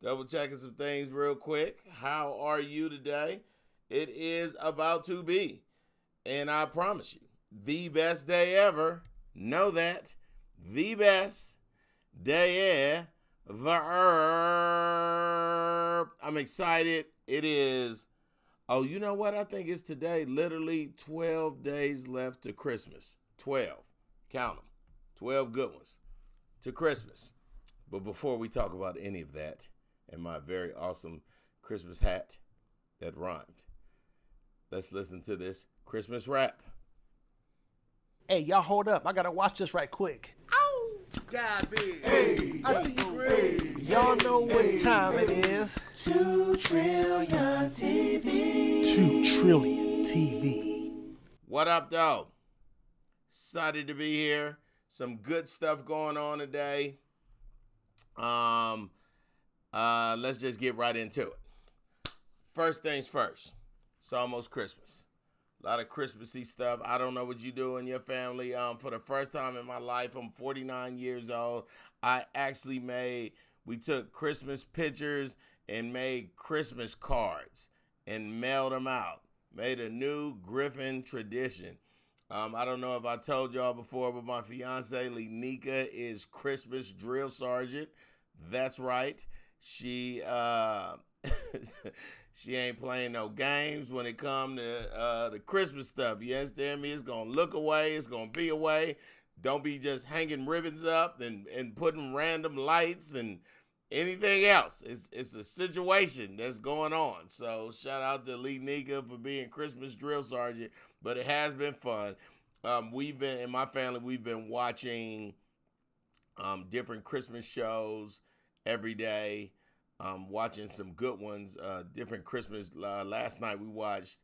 Double checking some things real quick. How are you today? It is about to be, and I promise you, the best day ever. Know that. The best day ever. I'm excited. It is, oh, you know what? I think it's today. Literally 12 days left to Christmas. 12. Count them. 12 good ones to Christmas. But before we talk about any of that, and my very awesome Christmas hat that rhymed, let's listen to this Christmas rap. Hey, y'all hold up. I gotta watch this right quick. Ow! God be. Hey, y'all know what time it is. 2 trillion TV. 2 trillion TV. What up, though? Excited to be here. Some good stuff going on today. Let's just get right into it. First things first. It's almost Christmas. A lot of Christmassy stuff. I don't know what you do in your family. For the first time in my life, I'm 49 years old. We took Christmas pictures and made Christmas cards and mailed them out. Made a new Griffin tradition. I don't know if I told y'all before, but my fiance, Nika, is Christmas drill sergeant. That's right. She she ain't playing no games when it comes to the Christmas stuff. You understand me? It's going to look away. It's going to be away. Don't be just hanging ribbons up and putting random lights and anything else. It's a situation that's going on. So shout out to Nika for being Christmas drill sergeant, but it has been fun. In my family, we've been watching different Christmas shows every day, watching some good ones, different Christmas. Last night we watched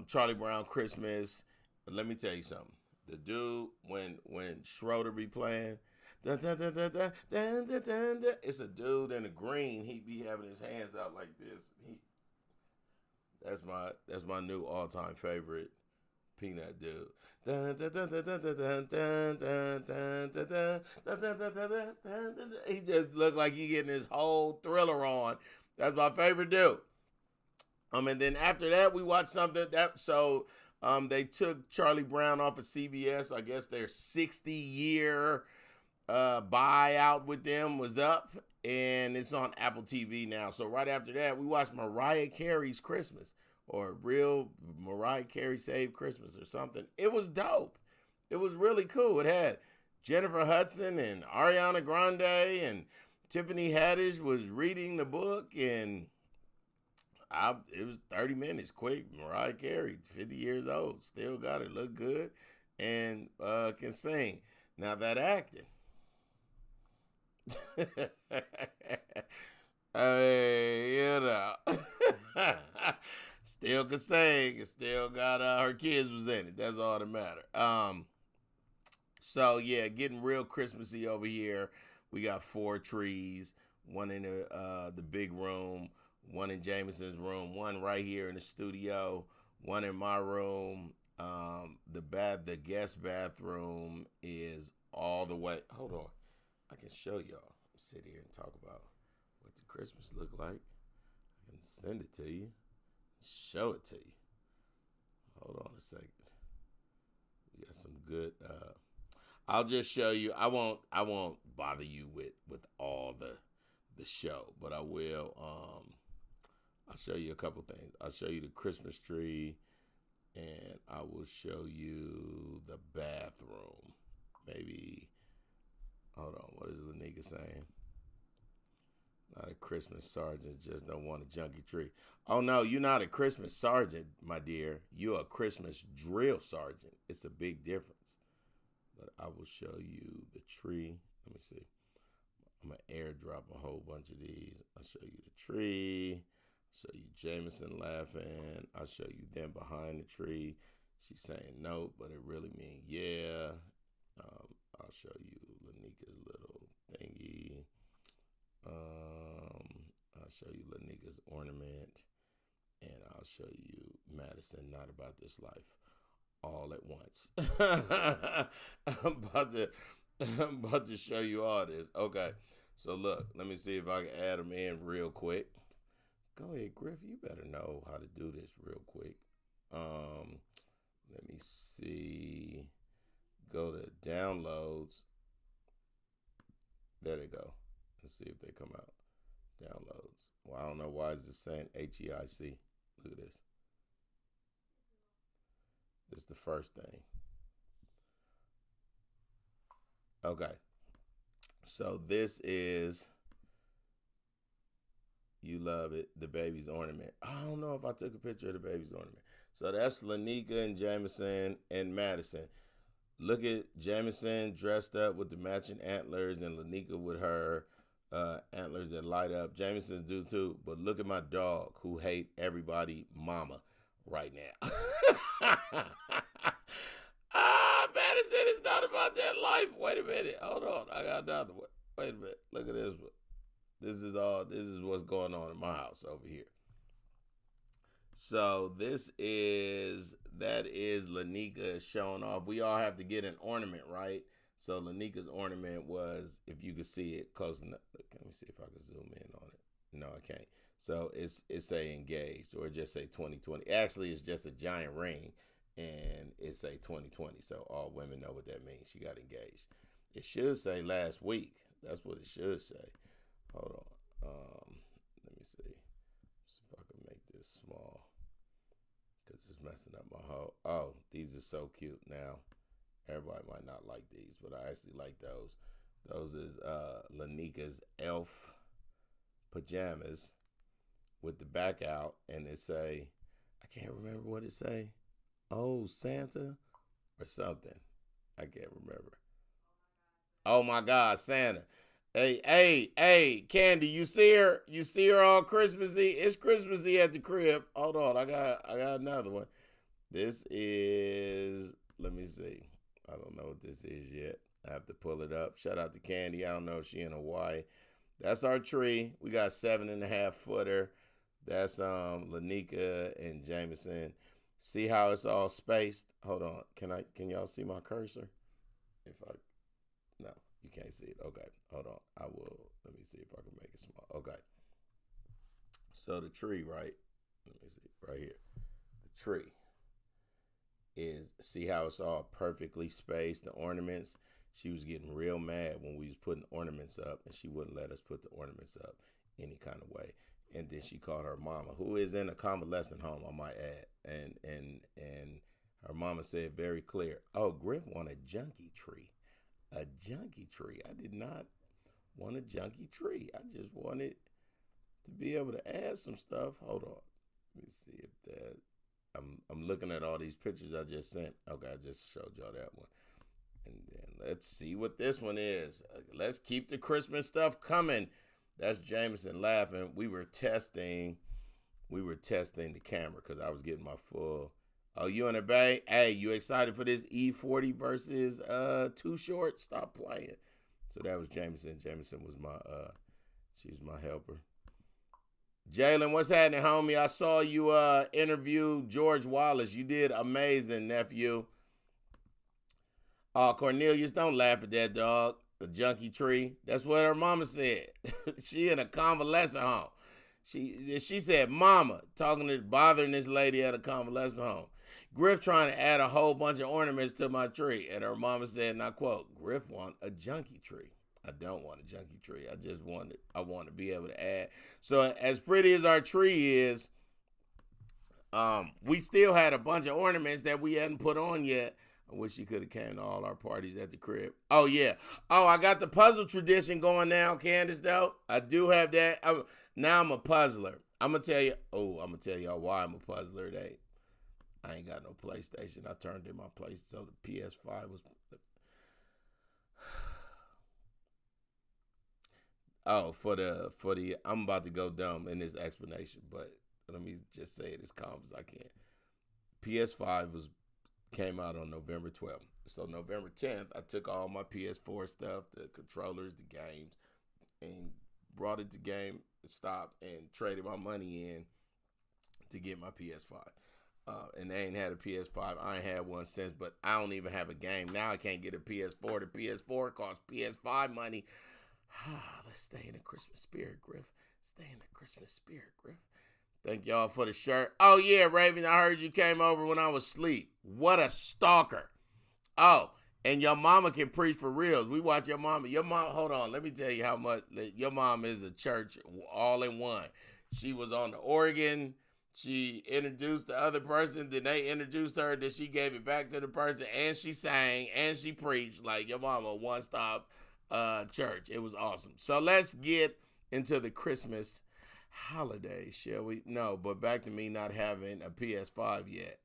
Charlie Brown Christmas. Let me tell you something. The dude, when Schroeder be playing, dun, dun, dun, dun, dun, dun, dun, dun, dun, it's a dude in the green. He be having his hands out like this. That's my new all-time favorite Peanut dude. Dun, dun, dun, dun, dun, dun, dun, dun, dun, dun, dun, dun, dun, dun, dun, dun, dun. He just looked like he getting his whole Thriller on. That's my favorite dude. And then after that, we watched something they took Charlie Brown off of CBS. I guess their 60-year buyout with them was up, and it's on Apple TV now. So right after that, we watched Mariah Carey's Christmas, or Real Mariah Carey Saved Christmas or something. It was dope. It was really cool. It had Jennifer Hudson and Ariana Grande, and Tiffany Haddish was reading the book, and it was 30 minutes quick. Mariah Carey, 50 years old, still got it, look good, and can sing. Now that acting. Still can sing, and still got her kids was in it. That's all that matter. So yeah, getting real Christmassy over here. We got 4 trees, one in the big room, one in Jameson's room, one right here in the studio, one in my room. The guest bathroom is all the way. Hold on, I can show y'all. Sit here and talk about what the Christmas look like. I can send it to you, show it to you. Hold on a second. We got some good. I'll just show you. I won't bother you with all the show, but I will. I'll show you a couple things. I'll show you the Christmas tree, and I will show you the bathroom. Maybe. Hold on, what is Nika saying? Not a Christmas sergeant, just don't want a junkie tree. Oh no, you're not a Christmas sergeant, my dear. You're a Christmas drill sergeant. It's a big difference. But I will show you the tree. Let me see. I'm going to airdrop a whole bunch of these. I'll show you the tree. I'll show you Jameson laughing. I'll show you them behind the tree. She's saying no, but it really means yeah. I'll show you Lanika's little thingy. I'll show you Lanika's ornament. And I'll show you Madison, Not About This Life, all at once. I'm about to show you all this. Okay. So look, let me see if I can add them in real quick. Go ahead, Griff. You better know how to do this real quick. Let me see. Go to downloads. There they go. Let's see if they come out. Downloads. Well, I don't know why is this saying HEIC. Look at this. This is the first thing. Okay. So this is You Love It, the baby's ornament. I don't know if I took a picture of the baby's ornament. So that's Nika and Jameson and Madison. Look at Jameson dressed up with the matching antlers and Nika with her antlers that light up. Jameson's do too. But look at my dog who hate everybody mama right now. Madison is not about that life. Wait a minute. Hold on. I got another one. Wait a minute. Look at this one. This is what's going on in my house over here. So that is Nika showing off. We all have to get an ornament, right? So Nika's ornament was, if you could see it close enough. Let me see if I can zoom in on it. No, I can't. So it's say engaged, or just say 2020. Actually, it's just a giant ring, and it say 2020. So all women know what that means. She got engaged. It should say last week. That's what it should say. Hold on. Let me see if I can make this small, because it's messing up my whole. Oh, these are so cute. Now, everybody might not like these, but I actually like those. Those is Nika's elf pajamas with the back out, and it say, I can't remember what it say. Oh, Santa or something. I can't remember. Oh my God, Santa. Hey, Candy, you see her? You see her all Christmassy? It's Christmassy at the crib. Hold on, I got another one. This is, let me see. I don't know what this is yet. I have to pull it up. Shout out to Candy. I don't know if she in Hawaii. That's our tree. We got 7.5 footer. That's Nika and Jameson. See how it's all spaced? Hold on. Can y'all see my cursor? No, you can't see it. Okay, hold on. I will. Let me see if I can make it small. Okay. So the tree, right? Let me see. Right here. The tree is, see how it's all perfectly spaced, the ornaments. She was getting real mad when we was putting ornaments up, and she wouldn't let us put the ornaments up any kind of way. And then she called her mama, who is in a convalescent home, I might add. And her mama said very clear, oh, Griff want a junkie tree. A junkie tree. I did not want a junkie tree. I just wanted to be able to add some stuff. Hold on. Let me see if that, I'm looking at all these pictures I just sent. Okay, I just showed y'all that one. And then let's see what this one is. Let's keep the Christmas stuff coming. That's Jameson laughing. We were testing the camera because I was getting my full. Oh, you in the bay? Hey, you excited for this E40 versus Too Short? Stop playing. So that was Jameson. Jameson was she was my helper. Jalen, what's happening, homie? I saw you interview George Wallace. You did amazing, nephew. Oh, Cornelius, don't laugh at that dog. The junkie tree. That's what her mama said. She in a convalescent home. She said, mama, bothering this lady at a convalescent home. Griff trying to add a whole bunch of ornaments to my tree. And her mama said, and I quote, Griff want a junkie tree. I don't want a junkie tree. I want to be able to add. So as pretty as our tree is, we still had a bunch of ornaments that we hadn't put on yet. I wish you could have came to all our parties at the crib. Oh, yeah. Oh, I got the puzzle tradition going now, Candace, though. I do have that. Now I'm a puzzler. I'm going to tell y'all why I'm a puzzler. I ain't got no PlayStation. I turned in my place, so the PS5 was... Oh, for the, I'm about to go dumb in this explanation, but let me just say it as calm as I can. PS5 came out on November 12th. So November 10th, I took all my PS4 stuff, the controllers, the games, and brought it to GameStop and traded my money in to get my PS5. And they ain't had a PS5. I ain't had one since, but I don't even have a game. Now I can't get a PS4. The PS4 costs PS5 money. Let's stay in the Christmas spirit, Griff. Stay in the Christmas spirit, Griff. Thank y'all for the shirt. Oh, yeah, Raven, I heard you came over when I was asleep. What a stalker. Oh, and your mama can preach for reals. We watch your mama. Your mom, hold on, let me tell you how much. Your mom is a church all in one. She was on the organ. She introduced the other person. Then they introduced her. Then she gave it back to the person. And she sang. And she preached. Like your mama, one-stop church. It was awesome. So let's get into the Christmas holiday, shall we? No, but back to me not having a PS5 yet.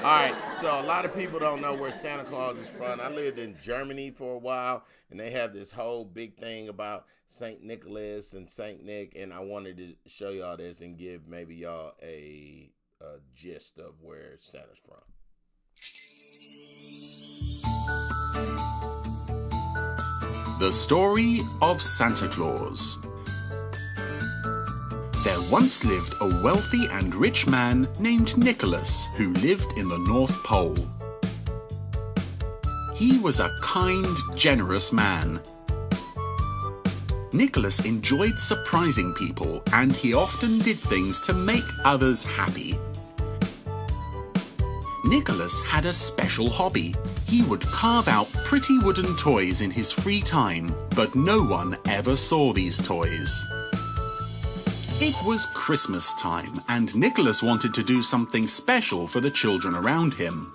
All right, so a lot of people don't know where Santa Claus is from. I lived in Germany for a while, and they have this whole big thing about St. Nicholas and St. Nick, and I wanted to show y'all this and give maybe y'all a gist of where Santa's from. The story of Santa Claus. There once lived a wealthy and rich man named Nicholas who lived in the North Pole. He was a kind, generous man. Nicholas enjoyed surprising people, and he often did things to make others happy. Nicholas had a special hobby. He would carve out pretty wooden toys in his free time, but no one ever saw these toys. It was Christmas time, and Nicholas wanted to do something special for the children around him.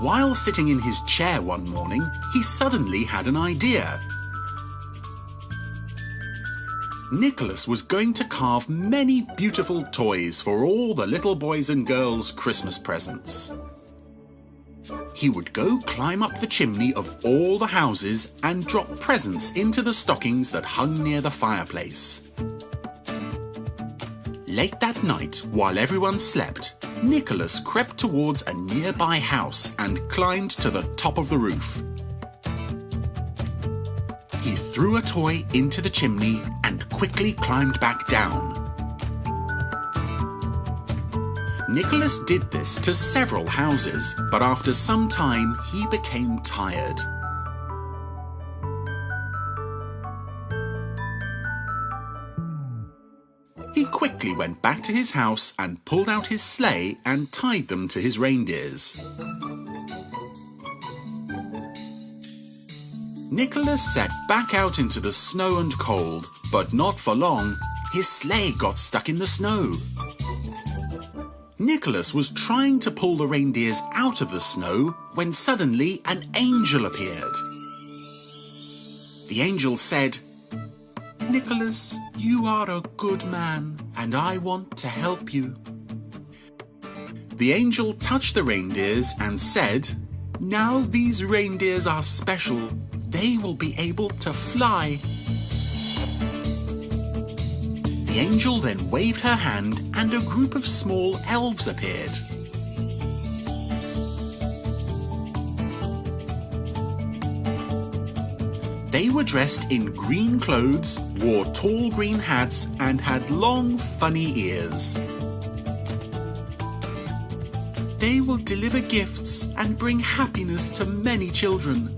While sitting in his chair one morning, he suddenly had an idea. Nicholas was going to carve many beautiful toys for all the little boys and girls' Christmas presents. He would go climb up the chimney of all the houses and drop presents into the stockings that hung near the fireplace. Late that night, while everyone slept, Nicholas crept towards a nearby house and climbed to the top of the roof. He threw a toy into the chimney and quickly climbed back down. Nicholas did this to several houses, but after some time he became tired. He quickly went back to his house and pulled out his sleigh and tied them to his reindeers. Nicholas set back out into the snow and cold, but not for long. His sleigh got stuck in the snow. Nicholas was trying to pull the reindeers out of the snow when suddenly an angel appeared. The angel said, "Nicholas, you are a good man, and I want to help you." The angel touched the reindeers and said, "Now these reindeers are special. They will be able to fly." The angel then waved her hand and a group of small elves appeared. They were dressed in green clothes, wore tall green hats, and had long, funny ears. They will deliver gifts and bring happiness to many children.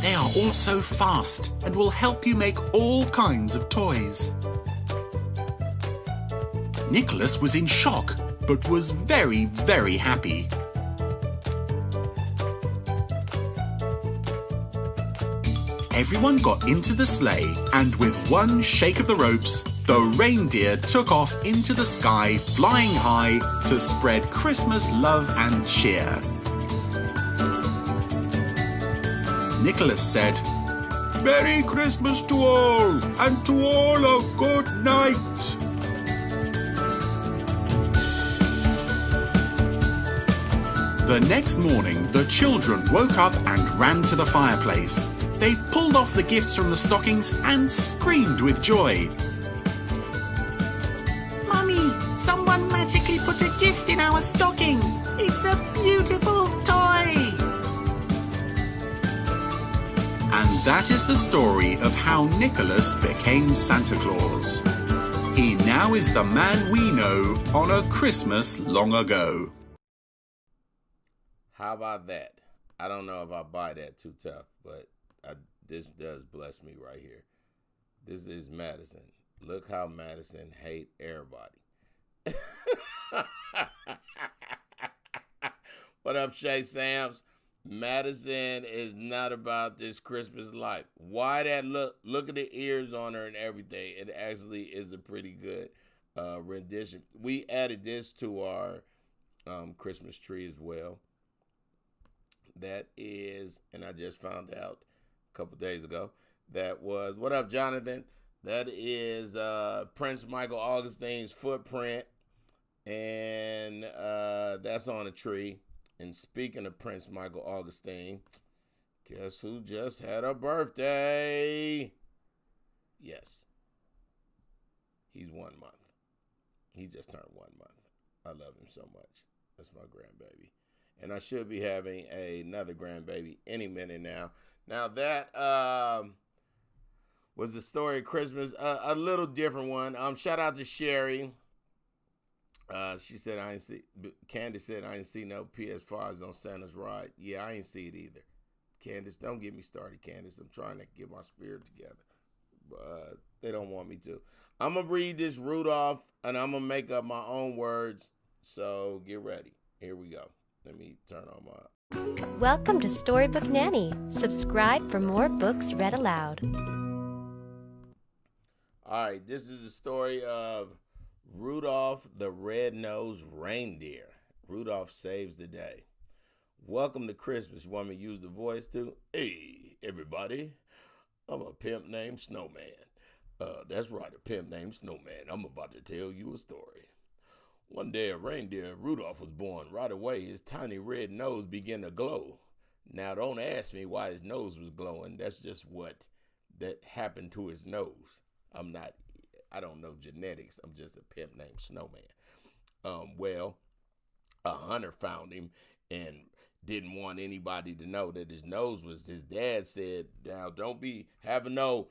They are also fast and will help you make all kinds of toys. Nicholas was in shock, but was very, very happy. Everyone got into the sleigh, and with one shake of the ropes, the reindeer took off into the sky, flying high to spread Christmas love and cheer. Nicholas said, "Merry Christmas to all, and to all a good night." The next morning, the children woke up and ran to the fireplace. They pulled off the gifts from the stockings and screamed with joy. "Mummy, someone magically put a gift in our stocking. It's a beautiful toy." And that is the story of how Nicholas became Santa Claus. He now is the man we know on a Christmas long ago. How about that? I don't know if I buy that too tough, but this does bless me right here. This is Madison. Look how Madison hate everybody. What up, Shay Sams? Madison is not about this Christmas life. Why that look? Look at the ears on her and everything. It actually is a pretty good rendition. We added this to our Christmas tree as well. That is, and I just found out a couple days ago, that was, what up, Jonathan? That is Prince Michael Augustine's footprint, and that's on a tree. And speaking of Prince Michael Augustine, guess who just had a birthday? Yes. He's 1 month. He just turned 1 month. I love him so much. That's my grandbaby. And I should be having another grandbaby any minute now. Now that was the story of Christmas. A little different one. Shout out to Sherry. She said, Candace said, I ain't see no PS5s on Santa's ride. Yeah, I ain't see it either. Candace, don't get me started, Candace. I'm trying to get my spirit together. But they don't want me to. I'm going to read this Rudolph, and I'm going to make up my own words. So get ready. Here we go. Let me turn on my... Welcome to Storybook Nanny. Subscribe for more books read aloud. All right, this is the story of Rudolph the Red-Nosed Reindeer. Rudolph saves the day. Welcome to Christmas. You want me to use the voice too? Hey, everybody. I'm a pimp named Snowman. That's right, a pimp named Snowman. I'm about to tell you a story. One day, a reindeer, Rudolph, was born. Right away, his tiny red nose began to glow. Now, don't ask me why his nose was glowing. That's just what that happened to his nose. I don't know genetics. I'm just a pimp named Snowman. Well, a hunter found him and didn't want anybody to know that his nose was, his dad said, now don't be having no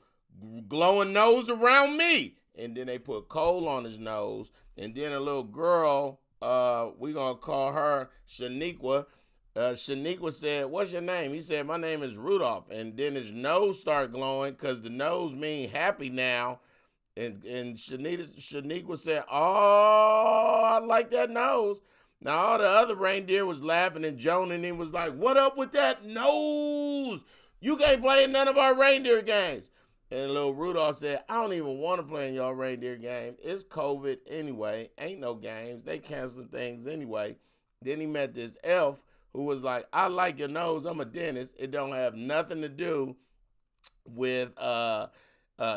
glowing nose around me. And then they put coal on his nose. And then a little girl, we're going to call her Shaniqua. Shaniqua said, what's your name? He said, my name is Rudolph. And then his nose started glowing because the nose means happy now. And Shaniqua said, oh, I like that nose. Now, all the other reindeer was laughing and joning and was like, what up with that nose? You can't play in none of our reindeer games. And little Rudolph said, I don't even want to play in y'all reindeer game. It's COVID anyway. Ain't no games. They canceling things anyway. Then he met this elf who was like, I like your nose. I'm a dentist. It don't have nothing to do with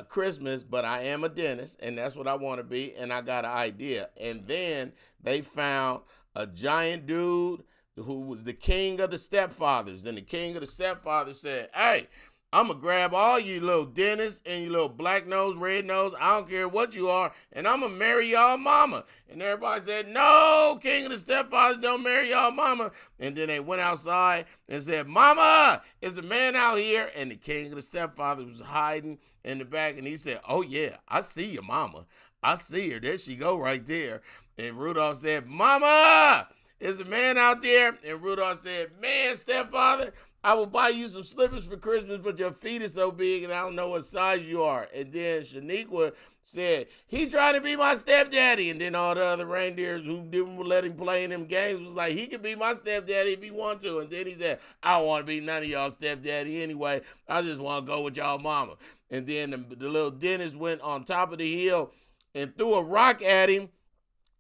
Christmas, but I am a dentist, and that's what I want to be, and I got an idea. And then they found a giant dude who was the king of the stepfathers. Then the king of the stepfathers said, hey, I'm going to grab all you little dentists and you little black nose, red nose, I don't care what you are, and I'm going to marry y'all mama. And everybody said, no, king of the stepfathers, don't marry y'all mama. And then they went outside and said, mama, is a man out here. And the king of the stepfathers was hiding in the back, and he said, oh, yeah, I see your mama. I see her. There she go right there. And Rudolph said, mama, is a man out there. And Rudolph said, man, stepfather, I will buy you some slippers for Christmas, but your feet are so big and I don't know what size you are. And then Shaniqua said, he's trying to be my stepdaddy. And then all the other reindeers who didn't let him play in them games was like, he could be my stepdaddy if he want to. And then he said, I don't want to be none of y'all stepdaddy anyway. I just want to go with y'all mama. And then the little dentist went on top of the hill and threw a rock at him,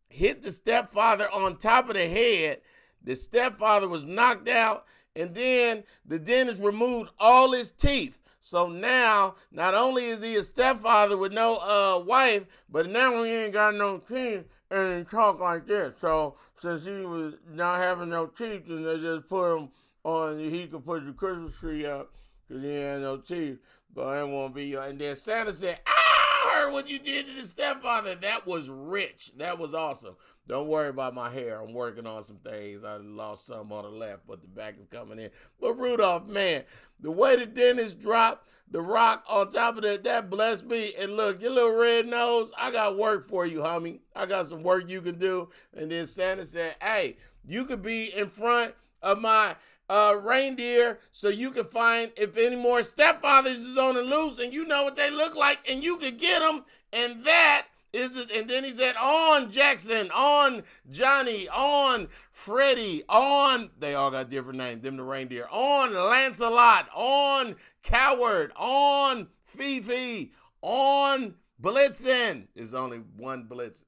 hit the stepfather on top of the head. The stepfather was knocked out. And then the dentist removed all his teeth. So now, not only is he a stepfather with no wife, but now he ain't got no teeth and he talk like this. So since he was not having no teeth, and they just put him on, he could put the Christmas tree up because he had no teeth. But it won't be. And then Santa said, I heard what you did to the stepfather. That was rich. That was awesome. Don't worry about my hair. I'm working on some things. I lost some on the left, but the back is coming in. But Rudolph, man, the way the dentist dropped the rock on top of that blessed me. And look, your little red nose, I got work for you, homie. I got some work you can do. And then Santa said, hey, you could be in front of my reindeer so you can find if any more stepfathers is on the loose and you know what they look like and you could get them. And that is it. And then he said, on Jackson, on Johnny, on Freddie, on, they all got different names, them the reindeer, on Lancelot, on Coward, on Fifi, on Blitzen. There's only one Blitzen.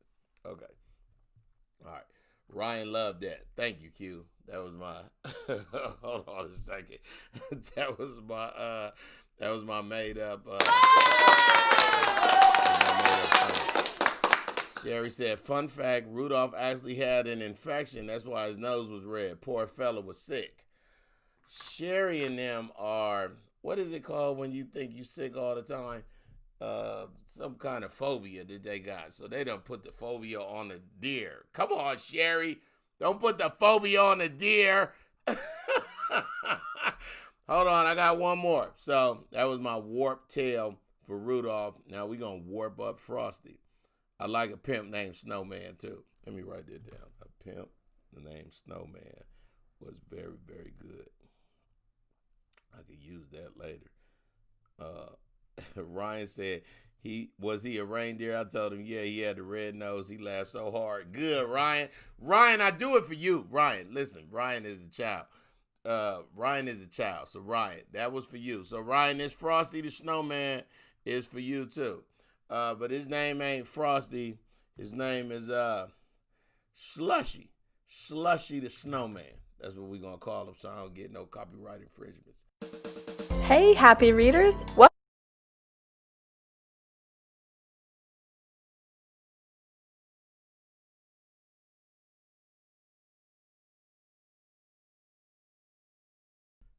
Okay. All right. Ryan loved that. Thank you, Q. That was my hold on a second. That was my made up Sherry said, fun fact, Rudolph actually had an infection. That's why his nose was red. Poor fella was sick. Sherry and them are, what is it called when you think you sick all the time? Some kind of phobia that they got. So they done put the phobia on the deer. Come on, Sherry. Don't put the phobia on the deer. Hold on, I got one more. So that was my warped tail for Rudolph. Now we're going to warp up Frosty. I like a pimp named Snowman, too. Let me write that down. A pimp named Snowman was very, very good. I could use that later. Ryan said, was he a reindeer? I told him, yeah, he had the red nose. He laughed so hard. Good, Ryan. Ryan, I do it for you. Ryan, listen, Ryan is a child. Ryan is a child. So, Ryan, that was for you. So, Ryan, this Frosty the Snowman is for you, too. But his name ain't Frosty. His name is Slushy. Slushy the Snowman. That's what we're going to call him so I don't get no copyright infringements. Hey, happy readers. What?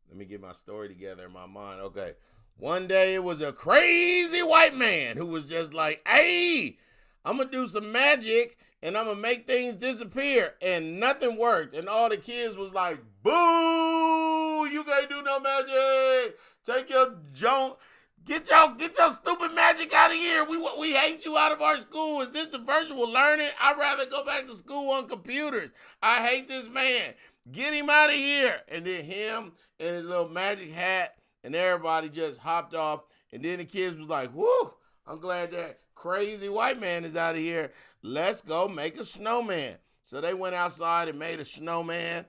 Let me get my story together in my mind. Okay. One day it was a crazy white man who was just like, hey, I'm going to do some magic and I'm going to make things disappear. And nothing worked. And all the kids was like, boo, you can't do no magic. Take your junk. Get your stupid magic out of here. We hate you out of our school. Is this the virtual learning? I'd rather go back to school on computers. I hate this man. Get him out of here. And then him and his little magic hat and everybody just hopped off. And then the kids was like, whoo, I'm glad that crazy white man is out of here. Let's go make a snowman. So they went outside and made a snowman.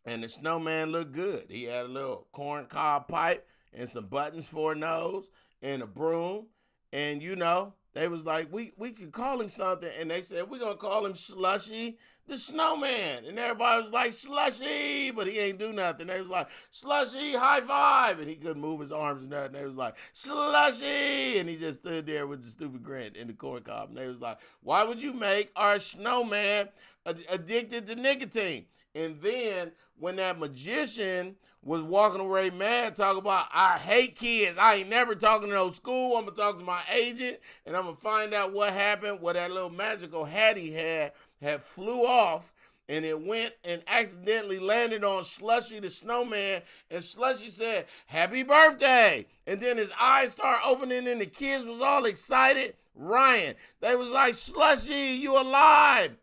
And the snowman looked good. He had a little corn cob pipe and some buttons for a nose and a broom. And, you know, they was like, we could call him something. And they said, we're going to call him Slushy the Snowman. And everybody was like, Slushy, but he ain't do nothing. They was like, Slushy, high five. And he couldn't move his arms and nothing. They was like, Slushy. And he just stood there with the stupid grin in the corn cob. And they was like, why would you make our snowman addicted to nicotine? And then when that magician was walking away mad, talking about, I hate kids. I ain't never talking to no school. I'm going to talk to my agent, and I'm going to find out what happened, what that little magical hat he had flew off, and it went and accidentally landed on Slushy the Snowman, and Slushy said, happy birthday. And then his eyes started opening, and the kids was all excited. Ryan, they was like, Slushy, you alive.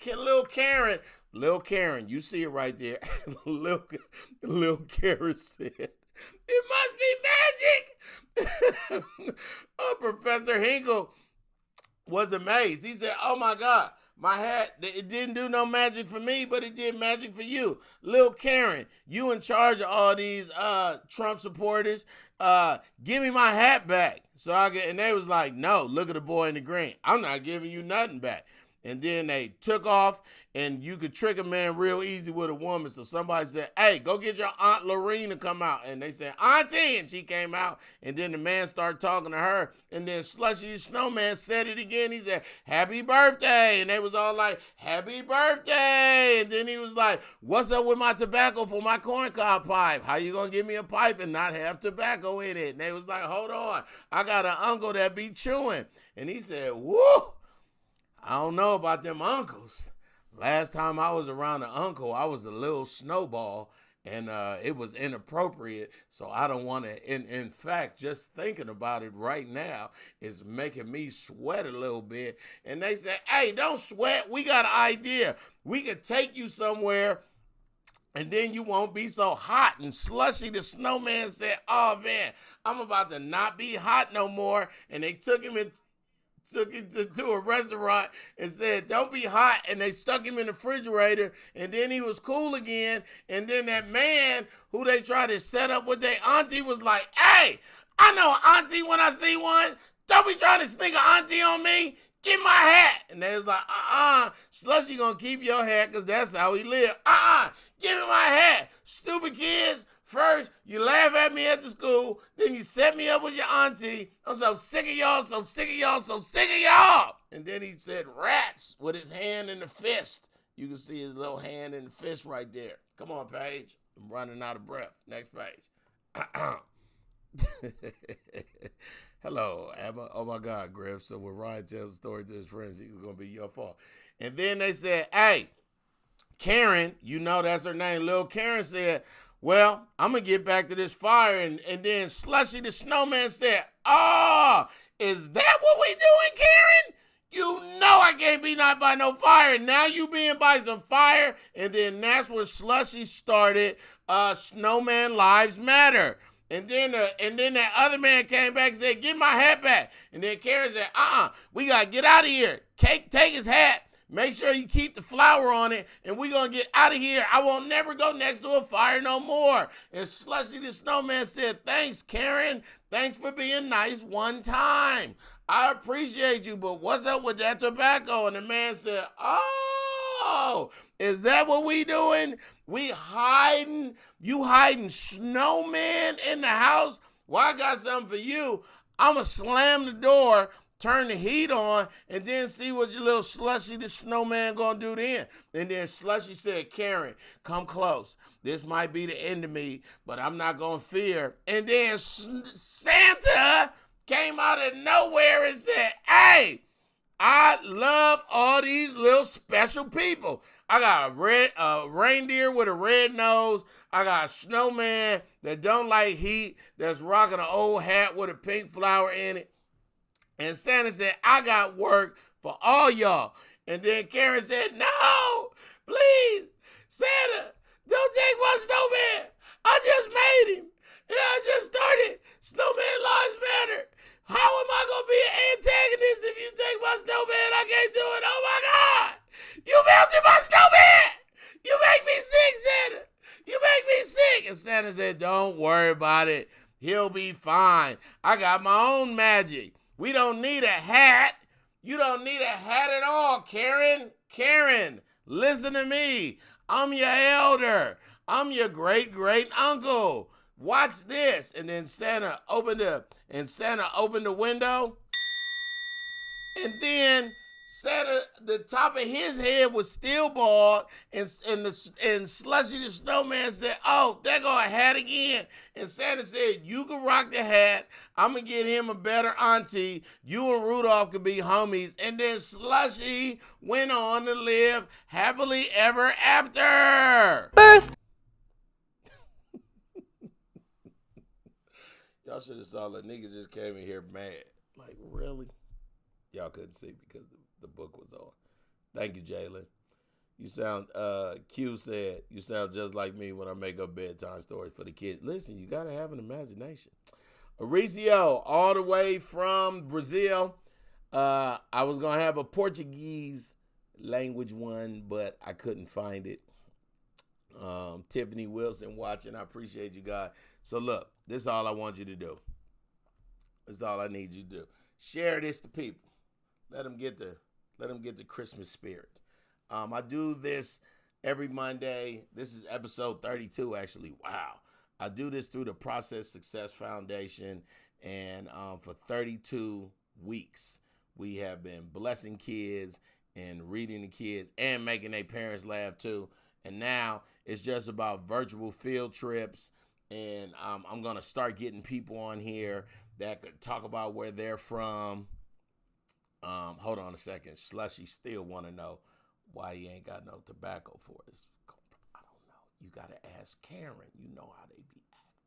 Lil Karen, you see it right there. Lil Karen said, it must be magic. Professor Hinkle was amazed. He said, oh my God, my hat, it didn't do no magic for me, but it did magic for you. Lil Karen, you in charge of all these Trump supporters. Give me my hat back. And they was like, no, look at the boy in the green. I'm not giving you nothing back. And then they took off, and you could trick a man real easy with a woman. So somebody said, hey, go get your Aunt Lorene to come out. And they said, Auntie, and she came out. And then the man started talking to her. And then Slushy the Snowman said it again. He said, happy birthday. And they was all like, happy birthday. And then he was like, what's up with my tobacco for my corncob pipe? How you going to give me a pipe and not have tobacco in it? And they was like, hold on. I got an uncle that be chewing. And he said, woo. I don't know about them uncles. Last time I was around an uncle, I was a little snowball, and it was inappropriate, so I don't want to. In fact, just thinking about it right now is making me sweat a little bit. And they said, hey, don't sweat. We got an idea. We could take you somewhere, and then you won't be so hot. And Slushy the Snowman said, oh, man, I'm about to not be hot no more. And they took him to a restaurant and said, don't be hot. And they stuck him in the refrigerator, and then he was cool again. And then that man who they tried to set up with their auntie was like, hey, I know an auntie when I see one. Don't be trying to sneak an auntie on me. Get my hat. And they was like, Slushy gonna keep your hat because that's how he live. Give me my hat. Stupid kids. First, you laugh at me at the school, then you set me up with your auntie. I'm so sick of y'all, so sick of y'all, so sick of y'all. And then he said rats with his hand in the fist. You can see his little hand in the fist right there. Come on, Paige. I'm running out of breath. Next page. Hello, Emma. Oh, my God, Griff. So when Ryan tells a story to his friends, it's going to be your fault. And then they said, hey, Karen, you know that's her name. Little Karen said, well, I'm going to get back to this fire. And then Slushy the Snowman said, oh, is that what we doing, Karen? You know I can't be not by no fire. Now you being by some fire. And then that's when Slushy started Snowman Lives Matter. And then that other man came back and said, give my hat back. And then Karen said, we got to get out of here. Take his hat. Make sure you keep the flour on it, and we're going to get out of here. I won't never go next to a fire no more. And Slushy the Snowman said, thanks, Karen. Thanks for being nice one time. I appreciate you, but what's up with that tobacco? And the man said, oh, is that what we doing? We hiding? You hiding snowman in the house? Well, I got something for you. I'm going to slam the door, turn the heat on, and then see what your little Slushy the Snowman gonna do then. And then Slushy said, Karen, come close. This might be the end of me, but I'm not gonna fear. And then Santa came out of nowhere and said, hey, I love all these little special people. I got a reindeer with a red nose. I got a snowman that don't like heat, that's rocking an old hat with a pink flower in it. And Santa said, I got work for all y'all. And then Karen said, no, please, Santa, don't take my snowman. I just made him. And I just started Snowman Lives Matter. How am I going to be an antagonist if you take my snowman? I can't do it. Oh, my God. You melted my snowman. You make me sick, Santa. You make me sick. And Santa said, don't worry about it. He'll be fine. I got my own magic. We don't need a hat. You don't need a hat at all, Karen. Karen, listen to me. I'm your elder. I'm your great uncle. Watch this. And then Santa opened the window. And then Santa, the top of his head was still bald, and Slushy the Snowman said, oh, there go a hat again. And Santa said, you can rock the hat. I'm going to get him a better auntie. You and Rudolph could be homies. And then Slushy went on to live happily ever after. Birth. Y'all should have saw the nigga just came in here mad. Like, really? Y'all couldn't see because the book was on. Thank you, Jalen. You sound, Q said, you sound just like me when I make up bedtime stories for the kids. Listen, you got to have an imagination. Mauricio, all the way from Brazil. I was going to have a Portuguese language one, but I couldn't find it. Tiffany Wilson watching. I appreciate you guys. So look, this is all I want you to do. This is all I need you to do. Share this to people. Let them get Let them get the Christmas spirit. I do this every Monday. This is episode 32, actually. Wow. I do this through the Process Success Foundation, and for 32 weeks, we have been blessing kids and reading the kids and making their parents laugh too. And now it's just about virtual field trips, and I'm going to start getting people on here that could talk about where they're from. Hold on a second. Slushy still want to know why he ain't got no tobacco for us. I don't know. You got to ask Karen. You know how they be acting.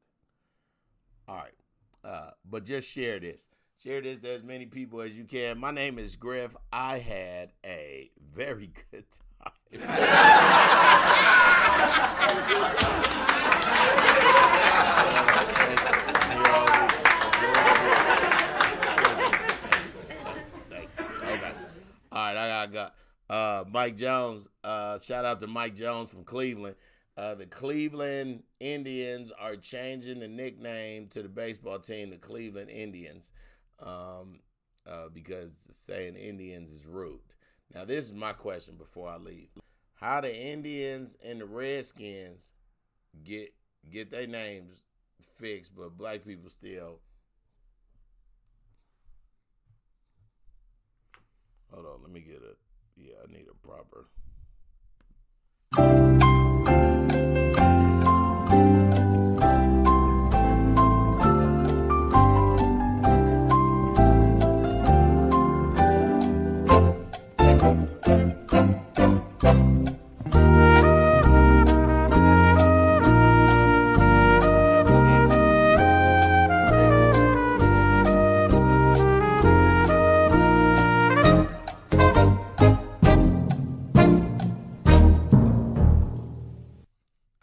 All right. But just share this. Share this to as many people as you can. My name is Griff. I had a very good time. All right, I got Mike Jones. Shout out to Mike Jones from Cleveland. The Cleveland Indians are changing the nickname to the baseball team, the Cleveland Indians, because saying Indians is rude. Now, this is my question before I leave. How the Indians and the Redskins get their names fixed, but black people still... Hold on, let me get it. Yeah, I need a proper...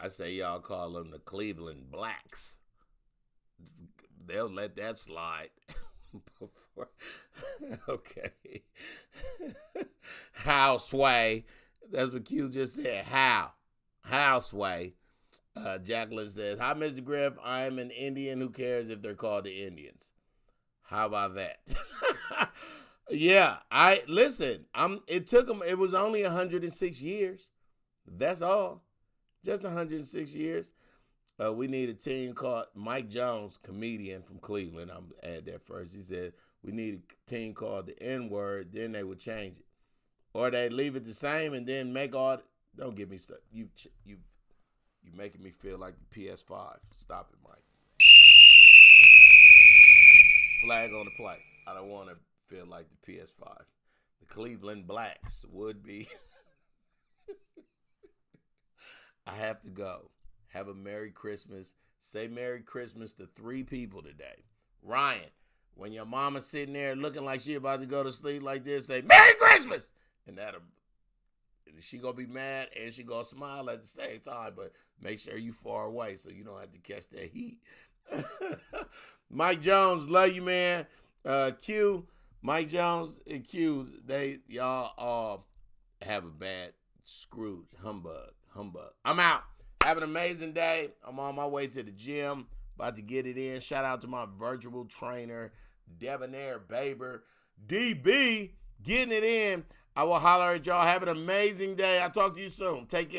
I say y'all call them the Cleveland Blacks. They'll let that slide. Before. Okay. How sway. That's what Q just said. How sway. Jacqueline says, hi, Mr. Griff. I am an Indian. Who cares if they're called the Indians? How about that? Yeah, it took them, it was only 106 years. That's all. Just 106 years. We need a team called Mike Jones, comedian from Cleveland. I'm going to add that first. He said, we need a team called the N-word, then they would change it. Or they leave it the same and then make all, don't get me stuck. You making me feel like the PS5. Stop it, Mike. Flag on the play. I don't want to feel like the PS5. The Cleveland Blacks would be. I have to go. Have a Merry Christmas. Say Merry Christmas to 3 people today. Ryan, when your mama's sitting there looking like she about to go to sleep like this, say Merry Christmas. And she gonna be mad and she gonna smile at the same time, but make sure you far away so you don't have to catch that heat. Mike Jones, love you, man. Q, Mike Jones and Q, y'all all have a bad Scrooge humbug. I'm out. Have an amazing day. I'm on my way to the gym, about to get it in. Shout out to my virtual trainer, Debonair Baber, DB, getting it in. I will holler at y'all. Have an amazing day. I'll talk to you soon. Take care.